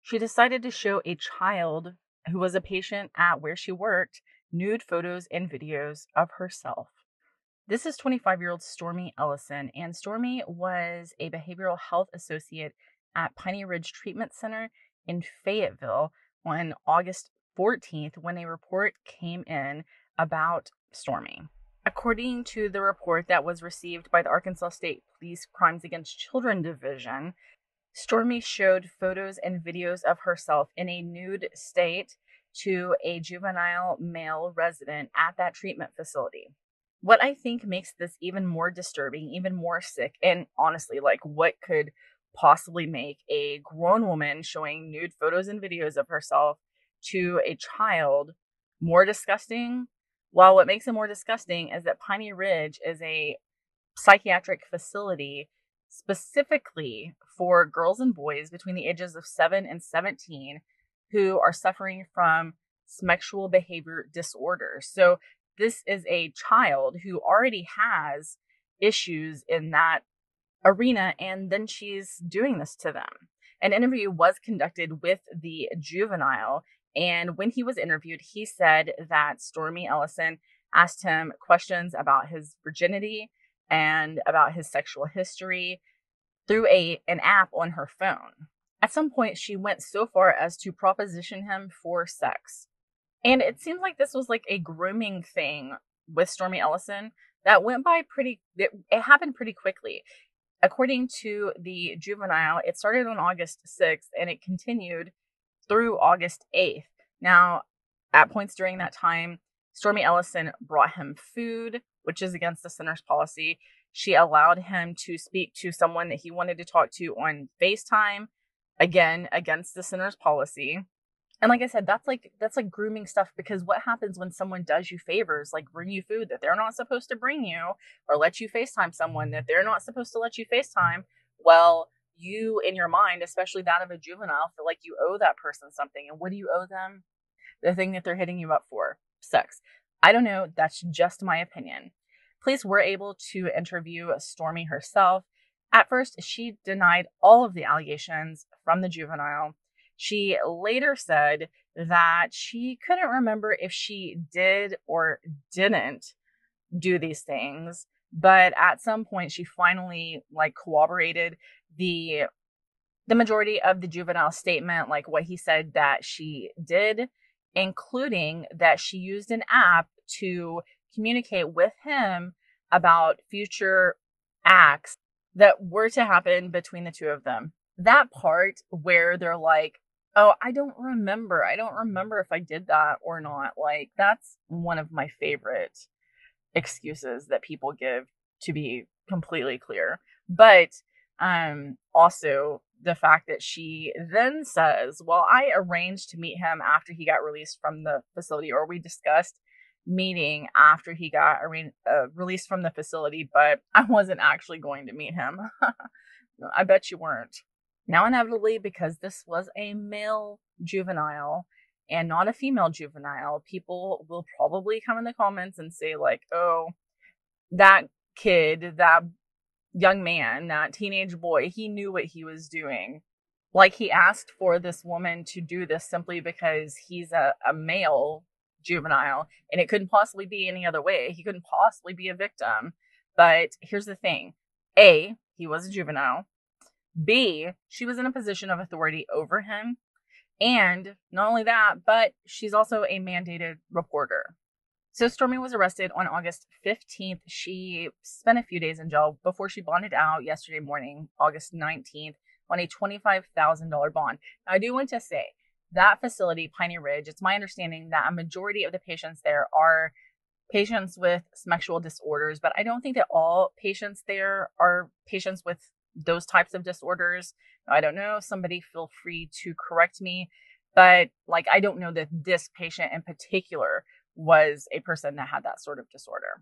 She decided to show a child who was a patient at where she worked nude photos and videos of herself. This is 25-year-old Stormy Ellison, and Stormy was a behavioral health associate at Piney Ridge Treatment Center in Fayetteville on August 14th when a report came in about Stormy. According to the report that was received by the Arkansas State Police Crimes Against Children Division, Stormy showed photos and videos of herself in a nude state to a juvenile male resident at that treatment facility. What I think makes this even more disturbing, even more sick, and honestly, like what could possibly make a grown woman showing nude photos and videos of herself to a child more disgusting? Well, what makes it more disgusting is that Piney Ridge is a psychiatric facility specifically for girls and boys between the ages of 7 and 17 who are suffering from sexual behavior disorders. So this is a child who already has issues in that arena, and then she's doing this to them. An interview was conducted with the juvenile, and when he was interviewed, he said that Stormy Ellison asked him questions about his virginity and about his sexual history through an app on her phone. At some point, she went so far as to proposition him for sex. And it seems like this was like a grooming thing with Stormy Ellison that went by it happened pretty quickly. According to the juvenile, it started on August 6th and it continued through August 8th. Now, at points during that time, Stormy Ellison brought him food, which is against the center's policy. She allowed him to speak to someone that he wanted to talk to on FaceTime, again, against the center's policy. And like I said, that's like grooming stuff, because what happens when someone does you favors, like bring you food that they're not supposed to bring you, or let you FaceTime someone that they're not supposed to let you FaceTime? Well, you in your mind, especially that of a juvenile, feel like you owe that person something. And what do you owe them? The thing that they're hitting you up for, sex. I don't know. That's just my opinion. Police were able to interview Stormy herself. At first, she denied all of the allegations from the juvenile. She later said that she couldn't remember if she did or didn't do these things, but at some point she finally corroborated the majority of the juvenile statement, like what he said that she did, including that she used an app to communicate with him about future acts that were to happen between the two of them. That part where they're like, oh, I don't remember if I did that or not. Like, that's one of my favorite excuses that people give, to be completely clear. But also the fact that she then says, well, I arranged to meet him after he got released from the facility, or we discussed meeting after he got released from the facility, but I wasn't actually going to meet him. I bet you weren't. Now, inevitably, because this was a male juvenile and not a female juvenile, people will probably come in the comments and say, like, oh, that kid, that young man, that teenage boy, he knew what he was doing. Like, he asked for this woman to do this simply because he's a male juvenile, and it couldn't possibly be any other way. He couldn't possibly be a victim. But here's the thing. A, he was a juvenile. B, she was in a position of authority over him. And not only that, but she's also a mandated reporter. So Stormy was arrested on August 15th. She spent a few days in jail before she bonded out yesterday morning, August 19th, on a $25,000 bond. Now, I do want to say that facility, Piney Ridge, it's my understanding that a majority of the patients there are patients with sexual disorders, but I don't think that all patients there are patients with those types of disorders. I don't know. Somebody feel free to correct me. But I don't know that this patient in particular was a person that had that sort of disorder.